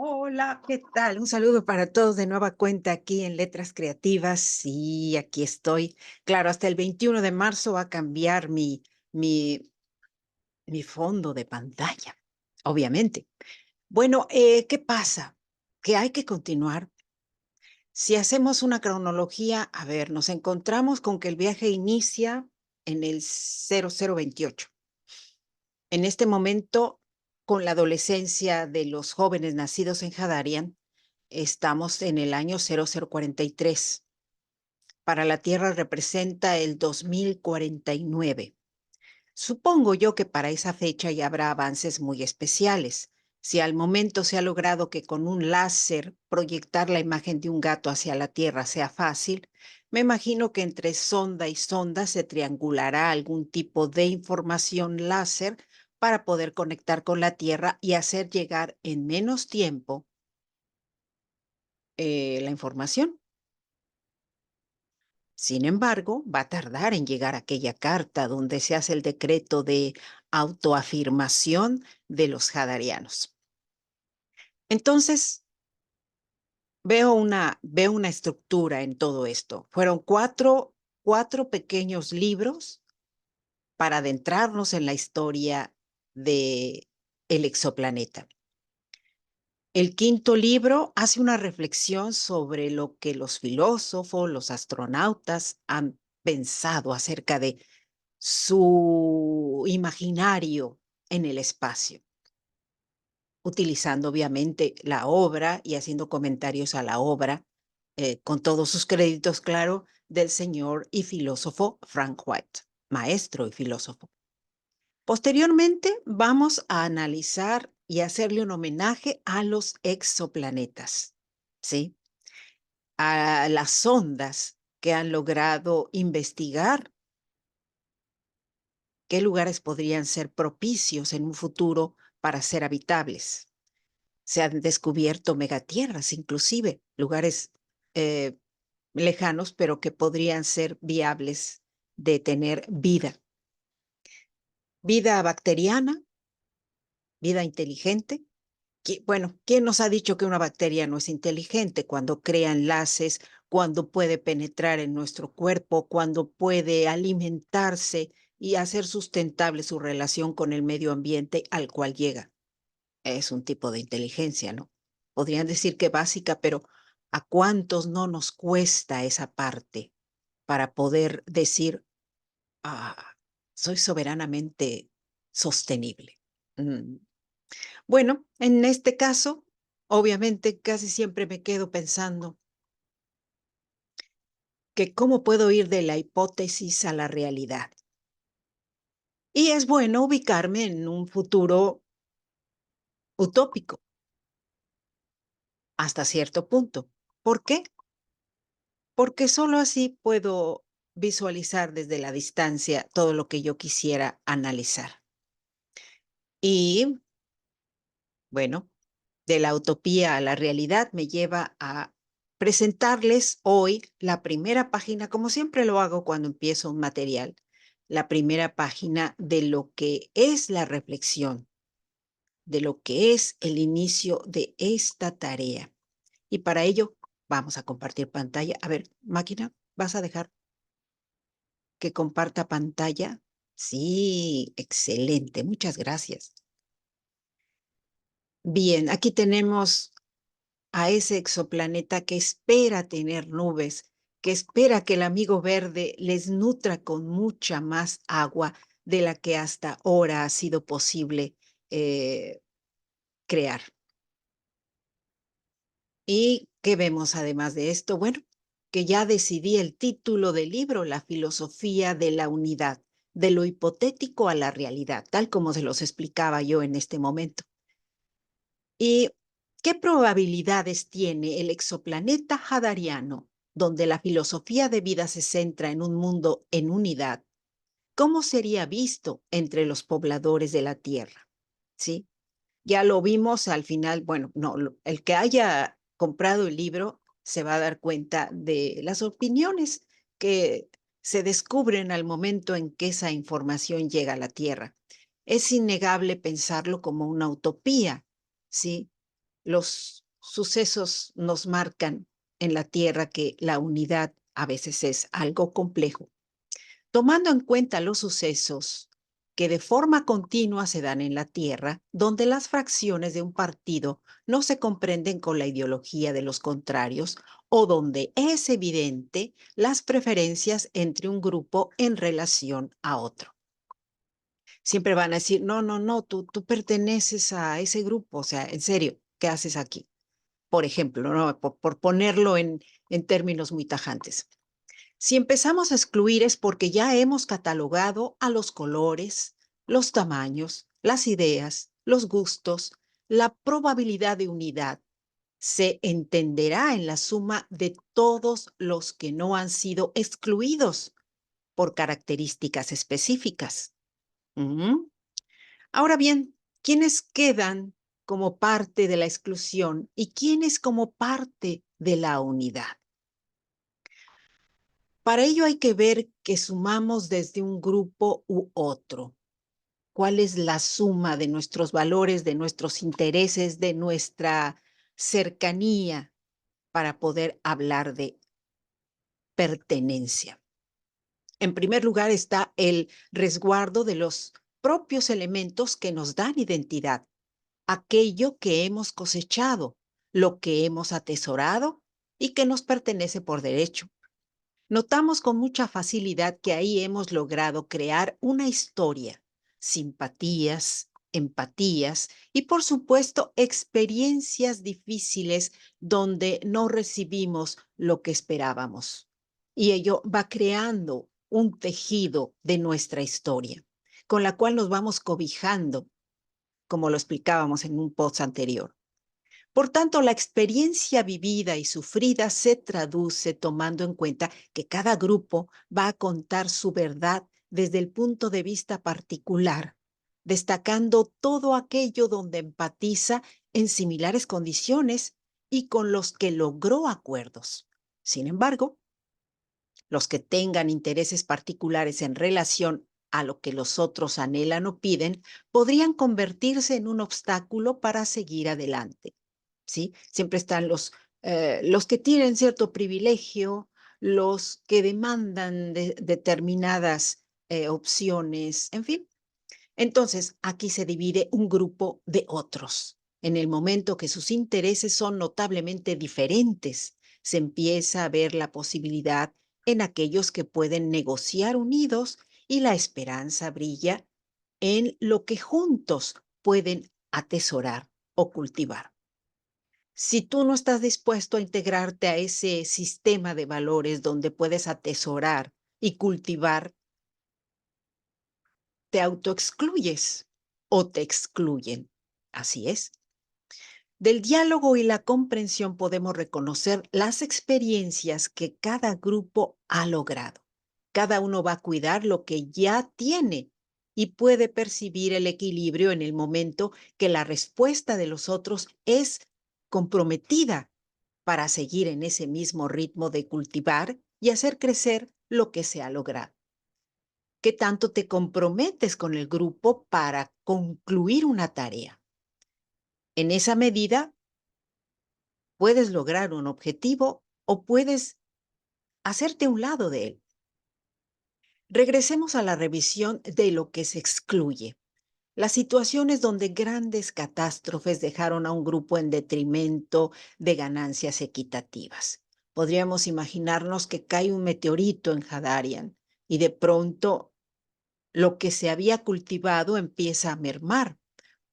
Hola, ¿qué tal? Un saludo para todos de nueva cuenta aquí en Letras Creativas. Sí, aquí estoy. Claro, hasta el 21 de marzo va a cambiar mi, mi fondo de pantalla, obviamente. Bueno, ¿qué pasa? Que hay que continuar. Si hacemos una cronología, a ver, nos encontramos con que el viaje inicia en el 0028. En este momento, con la adolescencia de los jóvenes nacidos en Hadarian, estamos en el año 0043. Para la Tierra representa el 2049. Supongo yo que para esa fecha ya habrá avances muy especiales. Si al momento se ha logrado que con un láser proyectar la imagen de un gato hacia la Tierra sea fácil, me imagino que entre sonda y sonda se triangulará algún tipo de información láser para poder conectar con la Tierra y hacer llegar en menos tiempo la información. Sin embargo, va a tardar en llegar aquella carta donde se hace el decreto de autoafirmación de los hadarianos. Entonces, veo una estructura en todo esto. Fueron cuatro pequeños libros para adentrarnos en la historia de el exoplaneta. El quinto libro hace una reflexión sobre lo que los filósofos, los astronautas han pensado acerca de su imaginario en el espacio, utilizando obviamente la obra y haciendo comentarios a la obra, con todos sus créditos, claro, del señor y filósofo Frank White, maestro y filósofo. Posteriormente, vamos a analizar y hacerle un homenaje a los exoplanetas, ¿sí? A las sondas que han logrado investigar qué lugares podrían ser propicios en un futuro para ser habitables. Se han descubierto megatierras, inclusive lugares eh, lejanos, pero que podrían ser viables de tener vida. Vida bacteriana, vida inteligente. Bueno, ¿quién nos ha dicho que una bacteria no es inteligente cuando crea enlaces, cuando puede penetrar en nuestro cuerpo, cuando puede alimentarse y hacer sustentable su relación con el medio ambiente al cual llega? Es un tipo de inteligencia, ¿no? Podrían decir que básica, pero ¿a cuántos no nos cuesta esa parte para poder decir, ah, soy soberanamente sostenible? Mm. Bueno, en este caso, obviamente casi siempre me quedo pensando que cómo puedo ir de la hipótesis a la realidad. Y es bueno ubicarme en un futuro utópico hasta cierto punto. ¿Por qué? Porque solo así puedo visualizar desde la distancia todo lo que yo quisiera analizar. Y bueno, de la utopía a la realidad me lleva a presentarles hoy la primera página, como siempre lo hago cuando empiezo un material, la primera página de lo que es la reflexión, de lo que es el inicio de esta tarea. Y para ello vamos a compartir pantalla. A ver, máquina, ¿vas a dejar que comparta pantalla? Sí, excelente, muchas gracias. Bien, aquí tenemos a ese exoplaneta que espera tener nubes, que espera que el amigo verde les nutra con mucha más agua de la que hasta ahora ha sido posible eh, crear. ¿Y qué vemos además de esto? Bueno, que ya decidí el título del libro, La filosofía de la unidad, de lo hipotético a la realidad, tal como se los explicaba yo en este momento. ¿Y qué probabilidades tiene el exoplaneta hadariano, donde la filosofía de vida se centra en un mundo en unidad? ¿Cómo sería visto entre los pobladores de la Tierra? ¿Sí? Ya lo vimos al final, bueno, no, el que haya comprado el libro se va a dar cuenta de las opiniones que se descubren al momento en que esa información llega a la Tierra. Es innegable pensarlo como una utopía, ¿sí? los sucesos nos marcan en la Tierra que la unidad a veces es algo complejo. Tomando en cuenta los sucesos que de forma continua se dan en la Tierra, donde las fracciones de un partido no se comprenden con la ideología de los contrarios o donde es evidente las preferencias entre un grupo en relación a otro. Siempre van a decir, no, no, no, tú perteneces a ese grupo, o sea, en serio, ¿qué haces aquí? Por ejemplo, ¿no? Por ponerlo en términos muy tajantes. Si empezamos a excluir es porque ya hemos catalogado a los colores, los tamaños, las ideas, los gustos, la probabilidad de unidad. Se entenderá en la suma de todos los que no han sido excluidos por características específicas. Ujú. Ahora bien, ¿quiénes quedan como parte de la exclusión y quiénes como parte de la unidad? Para ello hay que ver que sumamos desde un grupo u otro. ¿Cuál es la suma de nuestros valores, de nuestros intereses, de nuestra cercanía para poder hablar de pertenencia? En primer lugar está el resguardo de los propios elementos que nos dan identidad, aquello que hemos cosechado, lo que hemos atesorado y que nos pertenece por derecho. Notamos con mucha facilidad que ahí hemos logrado crear una historia, simpatías, empatías y, por supuesto, experiencias difíciles donde no recibimos lo que esperábamos. Y ello va creando un tejido de nuestra historia, con la cual nos vamos cobijando, como lo explicábamos en un post anterior. Por tanto, la experiencia vivida y sufrida se traduce tomando en cuenta que cada grupo va a contar su verdad desde el punto de vista particular, destacando todo aquello donde empatiza en similares condiciones y con los que logró acuerdos. Sin embargo, los que tengan intereses particulares en relación a lo que los otros anhelan o piden, podrían convertirse en un obstáculo para seguir adelante. ¿Sí? Siempre están los que tienen cierto privilegio, los que demandan determinadas opciones, en fin. Entonces, aquí se divide un grupo de otros. En el momento que sus intereses son notablemente diferentes, se empieza a ver la posibilidad en aquellos que pueden negociar unidos y la esperanza brilla en lo que juntos pueden atesorar o cultivar. Si tú no estás dispuesto a integrarte a ese sistema de valores donde puedes atesorar y cultivar, te autoexcluyes o te excluyen. Así es. Del diálogo y la comprensión podemos reconocer las experiencias que cada grupo ha logrado. Cada uno va a cuidar lo que ya tiene y puede percibir el equilibrio en el momento que la respuesta de los otros es comprometida para seguir en ese mismo ritmo de cultivar y hacer crecer lo que se ha logrado. ¿Qué tanto te comprometes con el grupo para concluir una tarea? En esa medida, puedes lograr un objetivo o puedes hacerte a un lado de él. Regresemos a la revisión de lo que se excluye. Las situaciones donde grandes catástrofes dejaron a un grupo en detrimento de ganancias equitativas. Podríamos imaginarnos que cae un meteorito en Hadarian y de pronto lo que se había cultivado empieza a mermar,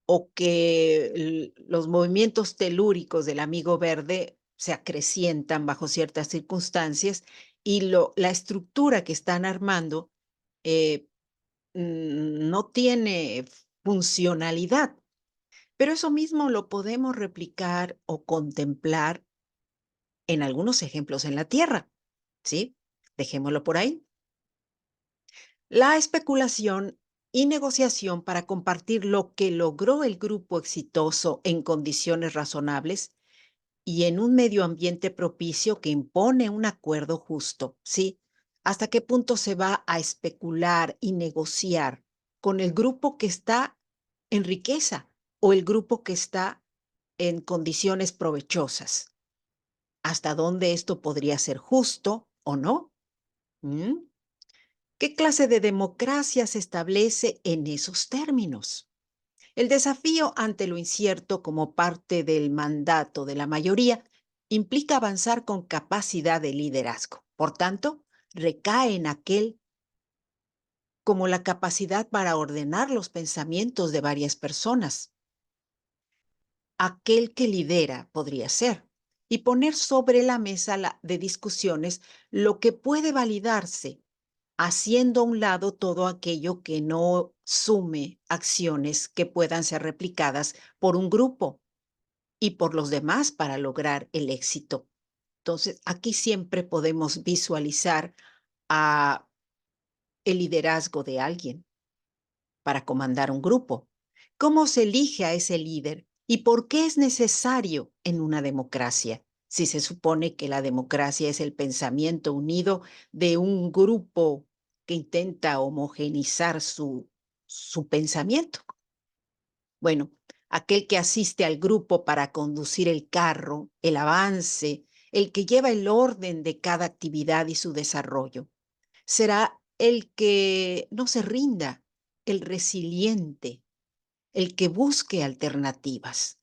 o que los movimientos telúricos del amigo verde se acrecientan bajo ciertas circunstancias y la estructura que están armando eh, no tiene funcionalidad. Pero eso mismo lo podemos replicar o contemplar en algunos ejemplos en la Tierra, ¿sí? Dejémoslo por ahí. La especulación y negociación para compartir lo que logró el grupo exitoso en condiciones razonables y en un medio ambiente propicio que impone un acuerdo justo, ¿sí? ¿Hasta qué punto se va a especular y negociar con el grupo que está en riqueza o el grupo que está en condiciones provechosas. ¿Hasta dónde esto podría ser justo o no? ¿Mm? ¿Qué clase de democracia se establece en esos términos? El desafío ante lo incierto como parte del mandato de la mayoría implica avanzar con capacidad de liderazgo. Por tanto, recae en aquel como la capacidad para ordenar los pensamientos de varias personas. Aquel que lidera podría ser, y poner sobre la mesa de discusiones lo que puede validarse, haciendo a un lado todo aquello que no sume acciones que puedan ser replicadas por un grupo y por los demás para lograr el éxito. Entonces, aquí siempre podemos visualizar a el liderazgo de alguien para comandar un grupo. ¿Cómo se elige a ese líder y por qué es necesario en una democracia? Si se supone que la democracia es el pensamiento unido de un grupo que intenta homogeneizar su pensamiento. Bueno, aquel que asiste al grupo para conducir el carro, el avance, el que lleva el orden de cada actividad y su desarrollo. Será el que no se rinda, el resiliente, el que busque alternativas.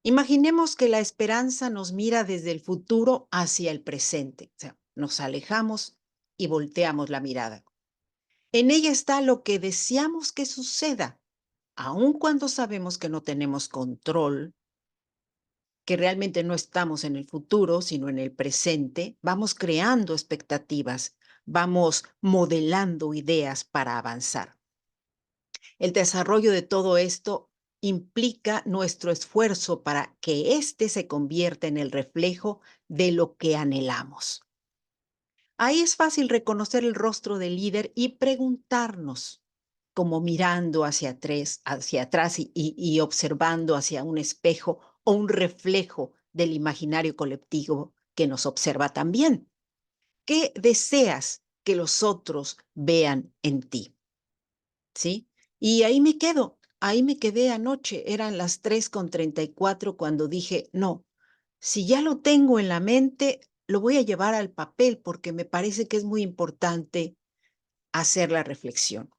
Imaginemos que la esperanza nos mira desde el futuro hacia el presente. O sea, nos alejamos y volteamos la mirada. En ella está lo que deseamos que suceda, aun cuando sabemos que no tenemos control, que realmente no estamos en el futuro, sino en el presente, vamos creando expectativas, vamos modelando ideas para avanzar. El desarrollo de todo esto implica nuestro esfuerzo para que éste se convierta en el reflejo de lo que anhelamos. Ahí es fácil reconocer el rostro del líder y preguntarnos, como mirando hacia atrás y observando hacia un espejo o un reflejo del imaginario colectivo que nos observa también. ¿Qué deseas que los otros vean en ti? ¿Sí? Y ahí me quedé anoche, eran las 3:34 cuando dije, no, si ya lo tengo en la mente, lo voy a llevar al papel porque me parece que es muy importante hacer la reflexión.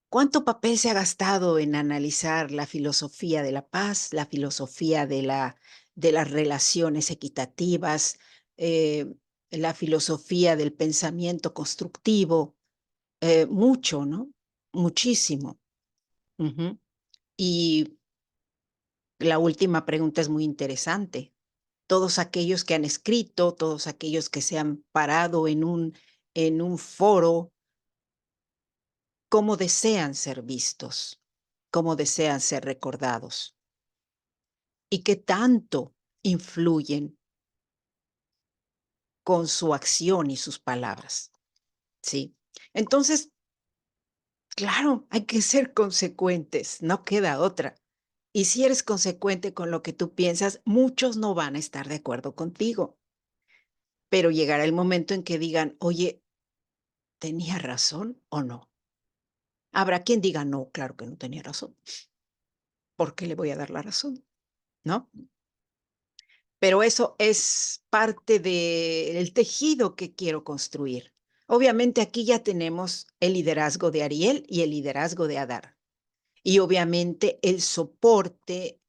¿Cuánto papel se ha gastado en analizar la filosofía de la paz, la filosofía de las relaciones equitativas, eh, la filosofía del pensamiento constructivo? Mucho, ¿no? Muchísimo. Ujú. Y la última pregunta es muy interesante. Todos aquellos que han escrito, todos aquellos que se han parado en un foro, ¿cómo desean ser vistos? ¿Cómo desean ser recordados? ¿Y qué tanto influyen con su acción y sus palabras? ¿Sí? Entonces, claro, hay que ser consecuentes, no queda otra. Y si eres consecuente con lo que tú piensas, muchos no van a estar de acuerdo contigo, pero llegará el momento en que digan, oye, ¿tenía razón o no? Habrá quien diga, no, claro que no tenía razón. ¿Por qué le voy a dar la razón? ¿No? Pero eso es parte del tejido que quiero construir. Obviamente aquí ya tenemos el liderazgo de Ariel y el liderazgo de Adar. Y obviamente el soporte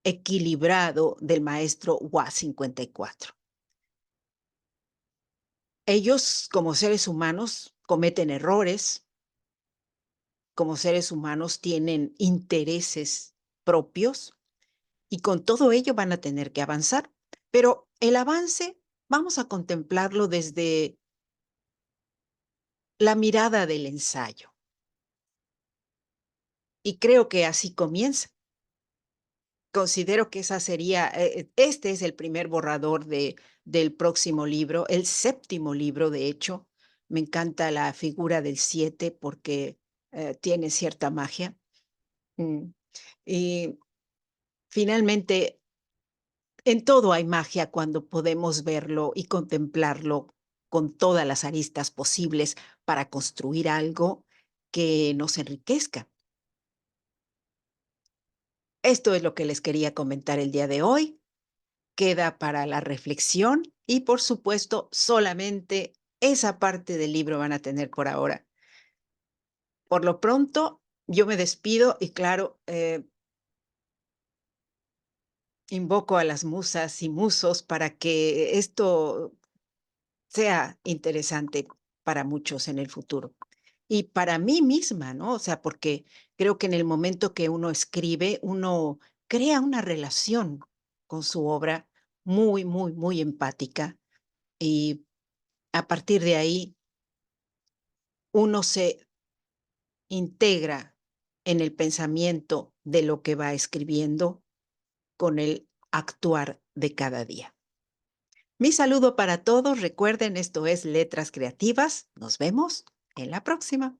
equilibrado del maestro WA 54. Ellos, como seres humanos, cometen errores, como seres humanos tienen intereses propios y con todo ello van a tener que avanzar. Pero el avance vamos a contemplarlo desde la mirada del ensayo. Y creo que así comienza. Considero que esa sería, este es el primer borrador del próximo libro, el séptimo libro, de hecho. Me encanta la figura del 7 porque tiene cierta magia. Mm. Y finalmente, en todo hay magia cuando podemos verlo y contemplarlo con todas las aristas posibles para construir algo que nos enriquezca. Esto es lo que les quería comentar el día de hoy. Queda para la reflexión y, por supuesto, solamente esa parte del libro van a tener por ahora. Por lo pronto, yo me despido y claro, invoco a las musas y musos para que esto sea interesante para muchos en el futuro. Y para mí misma, ¿no? O sea, porque creo que en el momento que uno escribe, uno crea una relación con su obra muy, muy, muy empática y a partir de ahí uno se integra en el pensamiento de lo que va escribiendo con el actuar de cada día. Mi saludo para todos. Recuerden, esto es Letras Creativas. Nos vemos en la próxima.